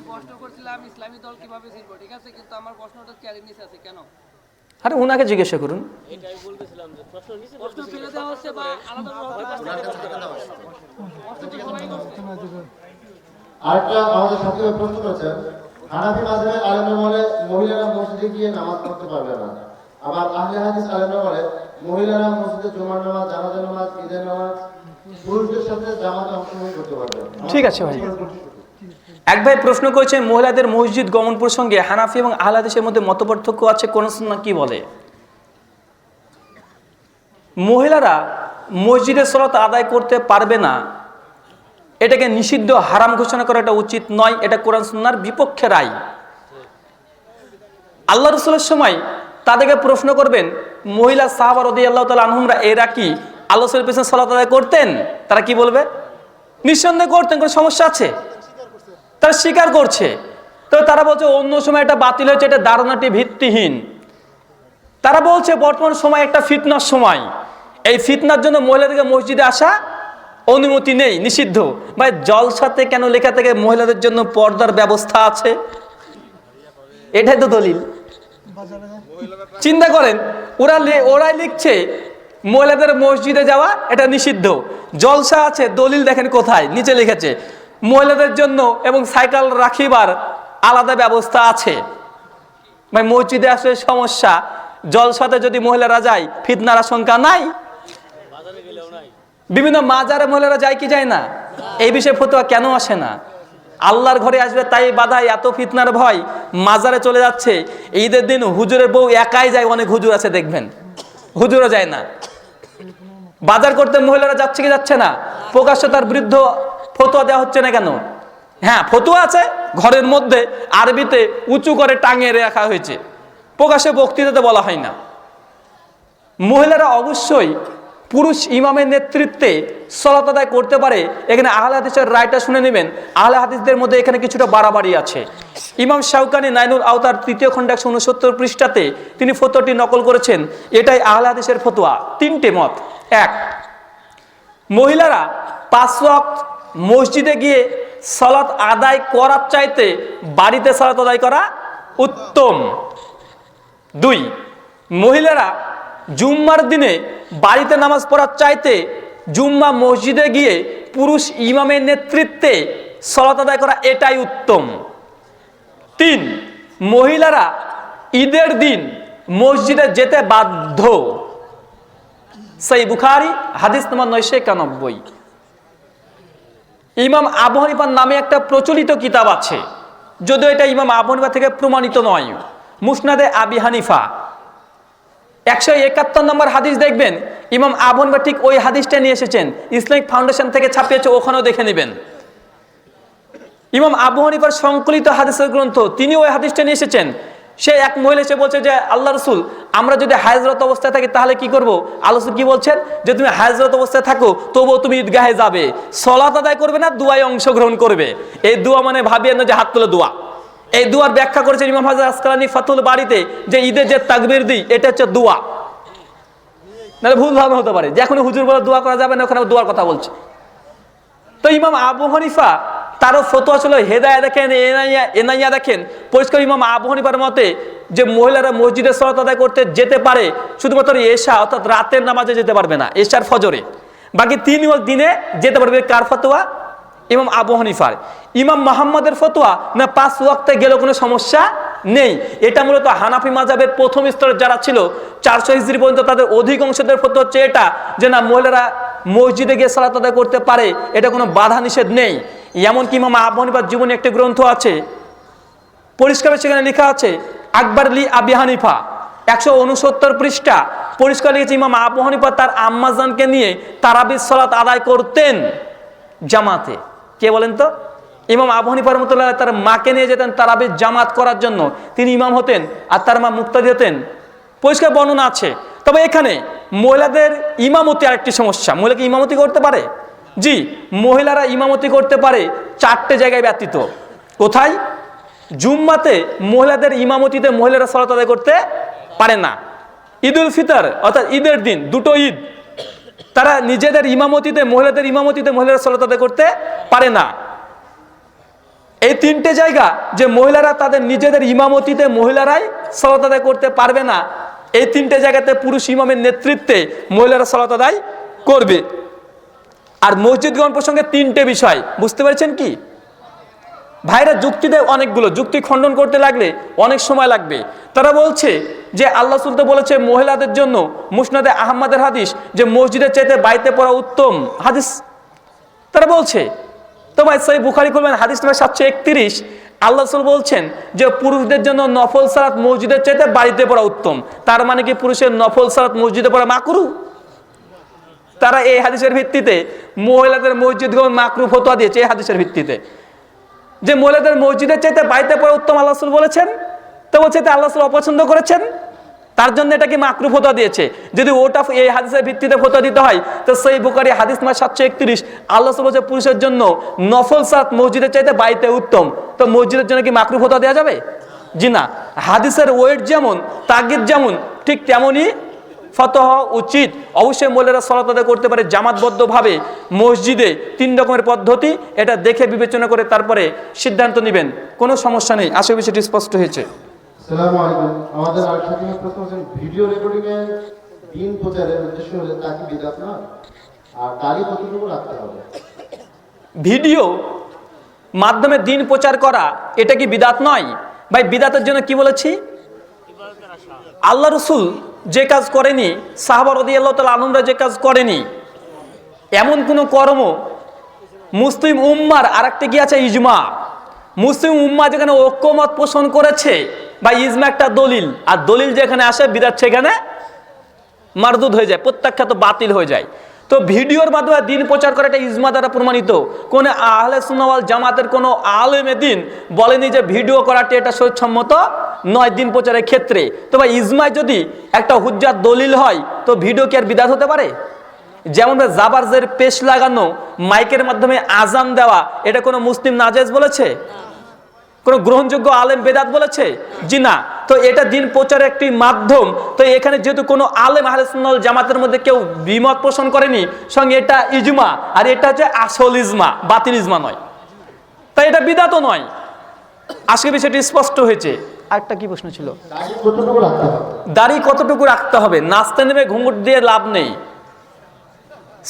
প্রশ্ন করছিলাম ইসলামী দল কিভাবে চিনব, ঠিক আছে, কিন্তু আমার প্রশ্নটা চ্যালেঞ্জ নিচে আছে কেন? আরে ওনাকে জিজ্ঞাসা করুন। এটাই বলতেছিলাম যে প্রশ্ন ফেলে দেওয়া হচ্ছে বা আলাদা আরেকটা আমাদের সাথে প্রশ্ন করেছেন, হানাফি মাযহাবের আলেমরা বলে মহিলারা মসজিদে গিয়ে নামাজ পড়তে পারবে না, আবার আহলে হাদিস আলেমরা বলে মহিলারা মসজিদে জুমার নামাজ, জানাজা নামাজ, ঈদের নামাজ পুরুষদের সাথে জামাতে অংশগ্রহণ করতে পারবে। ঠিক আছে ভাই। এক ভাই প্রশ্ন করেছেন মহিলাদের মসজিদ গমন প্রসঙ্গে হানাফি এবং আহলে হাদিসের মধ্যে মতপার্থক্য আছে, কোন সুন্নাহ কি বলে? মহিলারা মসজিদে সালাত আদায় করতে পারবে না, এটাকে নিষিদ্ধ হারাম ঘোষণা করাটা উচিত নয়, এটা কোরআন সুন্নাহর বিপক্ষে রায়। আল্লাহ রাসূলের সময় তাদেরকে প্রশ্ন করবেন মহিলা সাহাবা রাদিয়াল্লাহু তাআলা আনহুমরা এরা কি আল্লাহ রাসূলের পেছনে সালাত আদায় করতেন? তারা কি বলবে? নিঃসন্দেহে করতেন, কোনো সমস্যা আছে? তারা স্বীকার করছে। তো তারা বলছে অন্য সময় এটা বাতিল হয়েছে, এটা ধারণাটি ভিত্তিহীন। তারা বলছে বর্তমান সময় একটা ফিতনার সময়, এই ফিতনার জন্য মহিলাদেরকে মসজিদে আসা অনুমতি নেই, নিষিদ্ধ। ভাই জলসাতে কেন লেখা থেকে মহিলাদের জন্য পর্দার ব্যবস্থা আছে? এটাই তো দলিল। চিন্তা করেন, ওরাই লিখছে মহিলাদের মসজিদে যাওয়া এটা নিষিদ্ধ, জলসা আছে, দলিল দেখেন কোথায়, নিচে লিখেছে মহিলাদের জন্য এবং সাইকেল রাখিবার আলাদা ব্যবস্থা আছে। ভাই মসজিদে আসলে সমস্যা, জলসাতে যদি মহিলারা যায় ফিতনার আশঙ্কা নাই? বিভিন্ন মাজারে মহিলারা যায় কি যায় না? এই বিষয়ে ফতোয়া কেন আসে না? আল্লাহর ঘরে আসবে তাই বাধাই, এত ফিতনার ভয়, মাজারে চলে যাচ্ছে। ঈদের দিন হুজুরের বউ একাই যায়, অনেক হুজুর আছে দেখবেন, হুজুরও যায় না। বাজার করতে মহিলারা যাচ্ছে কি যাচ্ছে না? প্রকাশ্য তার বিরুদ্ধ ফতোয়া দেওয়া হচ্ছে না কেন? হ্যাঁ ফতোয়া আছে, ঘরের মধ্যে আরবিতে উঁচু করে টাঙিয়ে রাখা হয়েছে, প্রকাশ্যে বক্তৃতাতে বলা হয় না। মহিলারা অবশ্যই পুরুষ ইমামের নেতৃত্বে সালাত আদায় করতে পারে। এখানে আহলে হাদিসের রায়টা শুনে নেবেন। আহলে হাদিসদের মধ্যে এখানে কিছুটা বাড়াবাড়ি আছে। ইমাম শাওকানি নাইনুল আওতার ৩য় খণ্ড ১৬৯ পৃষ্ঠাতে তিনি ফতোয়াটি নকল করেছেন। এটাই আহলে হাদিসের ফতোয়া। ৩টে মত। ১, মহিলারা ৫ ওয়াক্ত মসজিদে গিয়ে সালাত আদায় করার চাইতে বাড়িতে সালাত আদায় করা উত্তম। ২, মহিলারা জুম্মার দিনে বাড়িতে নামাজ পড়ার চাইতে জুম্মা মসজিদে গিয়ে পুরুষ ইমামের নেতৃত্বে সালাত আদায় করা এটাই উত্তম। ৩, মহিলারা ঈদের দিন মসজিদে যেতে বাধ্য। সহিহ বুখারী হাদিস নম্বর ৯৯১। ইমাম আবু হানিফার নামে একটা প্রচলিত কিতাব আছে, যদিও এটা ইমাম আবু হানিফা থেকে প্রমাণিত নয়। মুসনাদে আবি হানিফা ১৭১ নম্বর হাদিস দেখবেন, ইমাম আবু হানিফা ঠিক ওই হাদিসটা নিয়ে এসেছেন, ইসলামিক ফাউন্ডেশন থেকে ছাপিয়েছে, ওখানেও দেখে নেবেন। ইমাম আবু হানিফার সংকলিত হাদিসের গ্রন্থ, তিনি ওই হাদিসটা নিয়ে এসেছেন। সে এক মহিলা এসে বলছে যে আল্লাহ রসুল, আমরা যদি হায়জরত অবস্থায় থাকি তাহলে কি করব? আল্লাহ রসুল কি বলছেন? যে তুমি হায়জরত অবস্থায় থাকো তবুও তুমি ঈদগাহে যাবে, সালাত আদায় করবে না, দুয়ায় অংশগ্রহণ করবে। এই দুয়া মানে ভাবিয়েন না যে হাত তুলে দোয়া। এই দুয়ার ব্যাখ্যা করেছেন ইমাম হাজার আসকালানি ফাতুল বাড়িতে, যে ঈদের যে তাকবীর দিই এটা হচ্ছে দোয়া। নাহলে ভুল ভাবে হতে পারে যে এখন হুজুর বলে দোয়া করা যাবে না, ওখানে দোয়ার কথা বলছে। তো ইমাম আবু হানিফা তারও ফতোয়া ছিল হেদায়া দেখেন, এনাইয়া দেখেন, পরিষ্কার ইমাম আবু হানিফার মতে যে মহিলারা মসজিদে সালাত আদায় করতে যেতে পারে, শুধুমাত্র এশা অর্থাৎ রাতের নামাজে যেতে পারবে না, এশার ফজরে, বাকি ৩ ওয়াক্ত দিনে যেতে পারবে। কার ফতোয়া? ইমাম আবু হানিফার। ইমাম মুহাম্মাদের ফতোয়া না ৫ ওয়াক্তে গেলেও কোনো সমস্যা নেই। এটা মূলত হানাফি মাযহাবের প্রথম স্তরের যারা ছিল ৪০০ হিজরি পর্যন্ত, তাদের অধিকাংশদের ফতোয়া হচ্ছে এটা, যে না মহিলারা মসজিদে গিয়ে সালাত আদায় করতে পারে, এটা কোনো বাধা নিষেধ নেই। এমনকি ইমাম আবু হানিফার জীবনে একটি গ্রন্থ আছে, পরিষ্কার সেখানে লেখা আছে আকবর লি আবি হানিফা ১৬৯ পৃষ্ঠা, পরিষ্কার লিখেছে ইমাম আবু হানিফা তার আম্মাজানকে নিয়ে তারাবির সালাত আদায় করতেন জামাতে। কে বলেন তো? ইমাম আবু হানিফা রাহমাতুল্লাহ তার মাকে নিয়ে যেতেন তারাবির জামাত করার জন্য, তিনি ইমাম হতেন আর তার মা মুক্তাদি হতেন, পরিষ্কার বর্ণনা আছে। তবে এখানে মহিলাদের ইমামতি আরেকটি সমস্যা। মহিলাকে ইমামতি করতে পারে? জি, মহিলারা ইমামতি করতে পারে 4টে জায়গায় ব্যতীত। কোথায়? জুম্মাতে মহিলাদের ইমামতিতে মহিলারা সালাত আদায় করতে পারে না। ঈদুল ফিতর অর্থাৎ ঈদের দিন, দুটো ঈদ, তারা নিজেদের ইমামতিতে মহিলাদের ইমামতিতে মহিলারা সালাত আদায় করতে পারে না। এই তিনটে জায়গা যে মহিলারা তাদের নিজেদের ইমামতিতে মহিলারাই সালাত আদায় করতে পারবে না, এই তিনটে জায়গাতে পুরুষ ইমামের নেতৃত্বে মহিলারা সালাত আদায় করবে। আর মসজিদ গ্রহণ প্রসঙ্গে তিনটে বিষয় বুঝতে পেরেছেন কি ভাইরা? যুক্তি দেয় অনেকগুলো, যুক্তি খণ্ডন করতে লাগলে অনেক সময় লাগবে। তারা বলছে যে আল্লাহ রাসূল তো বলেছে মহিলাদের জন্য, মুসনাদে আহমদের হাদিস, যে মসজিদের চাইতে বাড়িতে পড়া উত্তম হাদিস তারা বলছে। তো ভাই সহিহ বুখারী খুলবেন, হাদিস নম্বর 731, আল্লাহ রাসূল বলছেন যে পুরুষদের জন্য নফল সালাত মসজিদের চাইতে বাড়িতে পড়া উত্তম। তার মানে কি পুরুষের নফল সালাত মসজিদে পড়া মাকরুহ? তারা এই হাদিসের ভিত্তিতে মহিলাদের মসজিদ গ্রহণ মাকরুহ ফতোয়া দিয়েছে। এই হাদিসের ভিত্তিতে যে মহিলাদের মসজিদের চাইতে বাড়িতে পড়া উত্তম আল্লাহ রাসূল বলেছেন, তো বলছে আল্লাহ রাসূল অপছন্দ করেছেন, তার জন্য এটাকে মাকরুহ ফতোয়া দিয়েছে। যদি ওটা এই হাদিসের ভিত্তিতে ফতোয়া দিতে হয় তো সহিহ বুখারী হাদিস নম্বর 731, আল্লাহ রাসূল বলেছে পুরুষের জন্য নফল সালাত মসজিদের চাইতে বাড়িতে উত্তম। তো মসজিদের জন্য কি মাকরুহ ফতোয়া দেওয়া যাবে? জি না। হাদিসের ওয়েট যেমন, তাগিদ যেমন, ঠিক তেমনই ফতোয়া হওয়া উচিত। অবশ্যই মহিলারা সালাত আদায় করতে পারে জামাতবদ্ধভাবে মসজিদে, 3 রকমের পদ্ধতি, এটা দেখে বিবেচনা করে তারপরে সিদ্ধান্ত নেবেন, কোনো সমস্যা নেই। আশা করি বিষয়টি স্পষ্ট হয়েছে। আসসালামু আলাইকুম। আমাদের আরেকটা প্রশ্ন হচ্ছে, ভিডিও রেকর্ডিং এ দিন প্রচারের উদ্দেশ্য হলে তা কি বিদআত না? আর দাড়ি কতটুকু রাখতে হবে? ভিডিও মাধ্যমে দিন প্রচার করা এটা কি বিদআত নয়? ভাই বিদআতের জন্য কি বলেছি? আল্লাহ রাসূল যে কাজ করেনি, সাহাবা রাদিয়াল্লাহু তাআলা আনহুরা যে কাজ করেনি, এমন কোন কর্ম মুসলিম উম্মার আরেকটা কি আছে? ইজমা। মুসলিম উম্মাহ যেখানে ঐক্যমত পোষণ করেছে বা ইজমা একটা দলিল, আর দলিল যেখানে আসে বিদআত সেখানে মারদুদ হয়ে যায়, প্রত্যাখ্যাত, বাতিল হয়ে যায়। তো ভিডিওর মাধ্যমে দিন প্রচার করা এটা ইজমা দ্বারা প্রমাণিত। কোন আহলে সুন্নাহ ওয়াল জামাতের কোন আলেমে দিন বলেনি যে ভিডিও করাটি এটা শরীয়তসম্মত নয় দিন প্রচারের ক্ষেত্রে। তো ভাই ইজমায় যদি একটা হুজ্জাত দলিল হয় তো ভিডিও কি আর বিদআত হতে পারে? যেমন জাবারজের পেশ লাগানো, মাইকের মাধ্যমে আজান দেওয়া, এটা কোনো মুসলিম নাজেজ বলেছে? কোন গ্রহণযোগ্য আলেম বেদাত বলেছে? জি না। তো এটা দিন প্রচারের একটি মাধ্যম। তো এখানে যেহেতু কোনো আলেম আহলে সুন্নাহ ওয়াল জামাতের মধ্যে কেউ বিমত পোষণ করেনি, সঙ্গে এটা ইজমা, আর এটা হচ্ছে আসল ইজমা, বাতিল ইজমা নয়, তাই এটা বিদআতও নয়। আজকে বিষয়টি স্পষ্ট হয়েছে। আরেকটা কি প্রশ্ন ছিল? দাড়ি কতটুকু রাখতে হবে? দাড়ি কতটুকু রাখতে হবে? নাচতে নেমে ঘুঙুর দিয়ে লাভ নেই।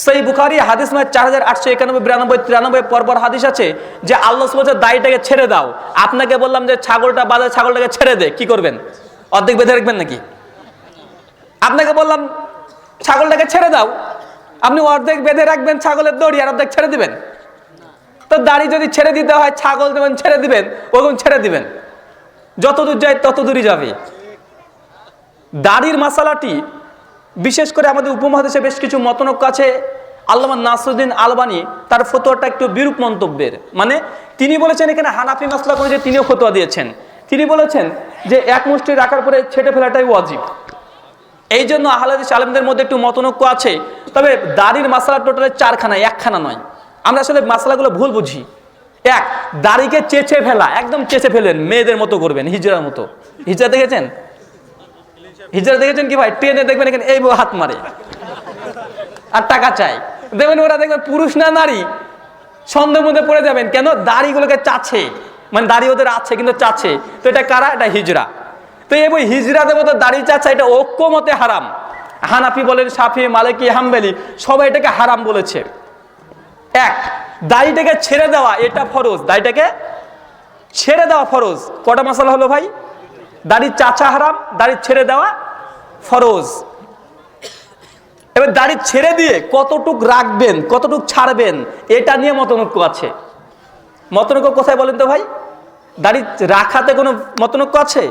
সহিহ বুখারী হাদিস নম্বর 4891, 92, 93 পরপর হাদিস আছে যে আল্লাহ সুবহানাহু ওয়া তাআলা দাড়িটাকে ছেড়ে দাও। আপনাকে বললাম যে ছাগলটা বাঁধা, ছাগলটাকে ছেড়ে দে, কি করবেন? অর্ধেক বেঁধে রাখবেন নাকি? আপনাকে বললাম ছাগলটাকে ছেড়ে দাও, আপনি অর্ধেক বেঁধে রাখবেন ছাগলের দড়ি আর অর্ধেক ছেড়ে দিবেন? তো দাড়ি যদি ছেড়ে দিতে হয়, ছাগল যেমন ছেড়ে দিবেন ওরকম ছেড়ে দিবেন, যতদূর যায় ততদূরই যাবে। দাড়ির মাসালাটি বিশেষ করে আমাদের উপমহাদেশে বেশ কিছু মতনৈক্য আছে। আল্লামা নাসরুদ্দিন আলবানী তার ফতোয়াটা একটু বিরূপ মন্তব্যের, মানে তিনি বলেছেন এখানে হানাফি মাসলাক অনুযায়ী তিনিও ফতোয়া দিয়েছেন। তিনি বলেছেন যে এক মুষ্টি রাখার পরে ছেটে ফেলাটাই ওয়াজিব। এই জন্য আহলে হাদিস আলেমদের মধ্যে একটু মতনৈক্য আছে। তবে দাড়ির মাসালা টোটালে 4খানা, 1খানা নয়। আমরা আসলে মাসালাগুলো ভুল বুঝি। এক, দাড়িকে চেঁচে ফেলা, একদম চেঁচে ফেলেন, মেয়েদের মতো করবেন, হিজড়ার মতো। হিজড়া দেখেছেন? হিজড়া দেখেছেন কি ভাই? ট্রেনে দেখবেন এখানে এই হাত মারে আর টাকা চাই, দেখবেন ওরা দেখবেন পুরুষ না নারী, সন্দেহের মধ্যে পড়ে যাবেন। কেন? দাড়িগুলোকে চাচ্ছে, মানে দাড়ি ওদের আছে কিন্তু চাচ্ছে। তো এটা কারা? এটা হিজড়া। তো এই হিজড়াদের মতো দাড়ি চাচ্ছে, এটা ঐক্যমতে হারাম। হানাফি বলেন, শাফি, মালিকি, হাম্বলি সবাই এটাকে হারাম বলেছে। এক, দাড়িটাকে ছেড়ে দেওয়া এটা ফরজ, দাড়িটাকে ছেড়ে দেওয়া ফরজ। কটা মাসালা হলো ভাই? দাড়ি চাচা হারাম, দাড়ি ছেড়ে দেওয়া ফরজ। এবার দাড়ি ছেড়ে দিয়ে কতটুক রাখবেন, কতটুক ছাড়বেন, এটা নিয়ে মতনৈক্য আছে। মতনৈক্য কোথায় বলেন তো ভাই? দাড়ি রাখাতে কোনো মতনৈক্য আছে?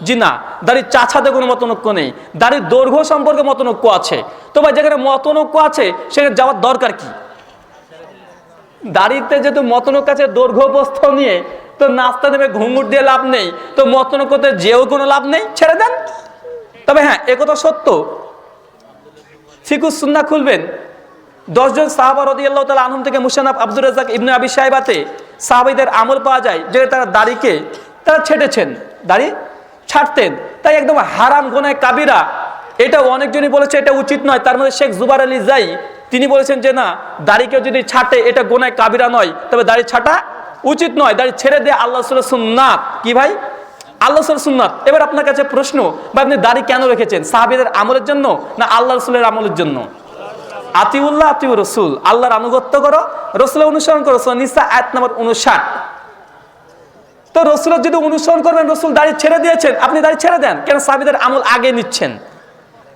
জি না। দাড়ি চাচাতে কোনো মতনৈক্য নেই। দাড়ির দৈর্ঘ্য সম্পর্কে মতনৈক্য আছে। তো ভাই যেখানে মতনৈক্য আছে সেখানে যাওয়ার দরকার কি? দাড়িতে যেহেতু মতনৈক্য আছে দৈর্ঘ্য প্রস্থ নিয়ে, তো নাস্তা নেমে ঘুঙুর দিয়ে লাভ নেই, তো মতনৈক্যতে যেও কোনো লাভ নেই, ছেড়ে দেন। তবে হ্যাঁ, একথা সত্য, ফিকুস সুন্নাহ খুলবেন, 10 জন সাহাবা রাদিয়াল্লাহু তাআলা আনহুম থেকে মুসান্নাফ আব্দুর রাজ্জাক ইবনে আবি শাইবাতে সাহাবীদের আমল পাওয়া যায় যে তারা দাড়িকে তারা ছেটেছেন, দাড়ি ছাড়তেন। তাই একদম হারাম গুনাহ কাবিরা, এটা অনেকজনই বলেছে এটা উচিত নয়। তার মধ্যে শেখ জুবার আলী জাই তিনি বলেছেন যে না, দাড়িকে যদি ছাটে এটা গুনাহ কাবিরা নয়, তবে দাড়ি ছাটা উচিত নয়, দাড়ি ছেড়ে দিয়ে আল্লাহ রাসূলের সুন্নাত। কি ভাই? আল্লাহ রাসূলের সুন্নাত। এবার আপনার কাছে প্রশ্ন, বা আপনি দাড়ি কেন রেখেছেন? সাহাবীদের আমলের জন্য না আল্লাহ রাসূলের আমলের জন্য? আতিউল্লাহ আতিউর রাসূল, আল্লাহর আনুগত্য করো, রাসূলের অনুসরণ করো। সূরা নিসা আয়াত নম্বর 59। তো রাসূলের যদি অনুসরণ করবেন, রাসূল দাড়ি ছেড়ে দিয়েছেন, আপনি দাড়ি ছেড়ে দেন, কেন সাহাবীদের আমল আগে নিচ্ছেন?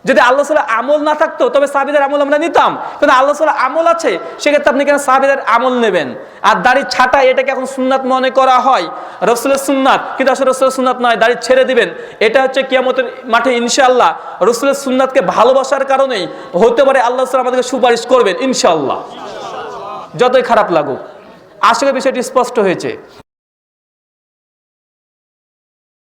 যদি আল্লাহ রাসূলের আমল না থাকতো তবে সাহাবীদের আমল আমরা নিতাম, কিন্তু আল্লাহ রাসূলের আমল আছে, সেক্ষেত্রে আপনি কেন সাহাবীদের আমল নেবেন? আর দাড়ি ছাটা এটাকে এখন সুন্নাত মনে করা হয়, রাসূলের সুন্নাত, কিন্তু আসলে রাসূলের সুন্নাত নয়, দাড়ি ছেড়ে দিবেন। এটা হচ্ছে কিয়ামতের মাঠে ইনশাআল্লাহ রাসূলের সুন্নাতকে ভালোবাসার কারণেই হতে পারে আল্লাহ রাসূল আমাদেরকে সুপারিশ করবেন ইনশাআল্লাহ, যতই খারাপ লাগুক। আশা করি বিষয়টি স্পষ্ট হয়েছে।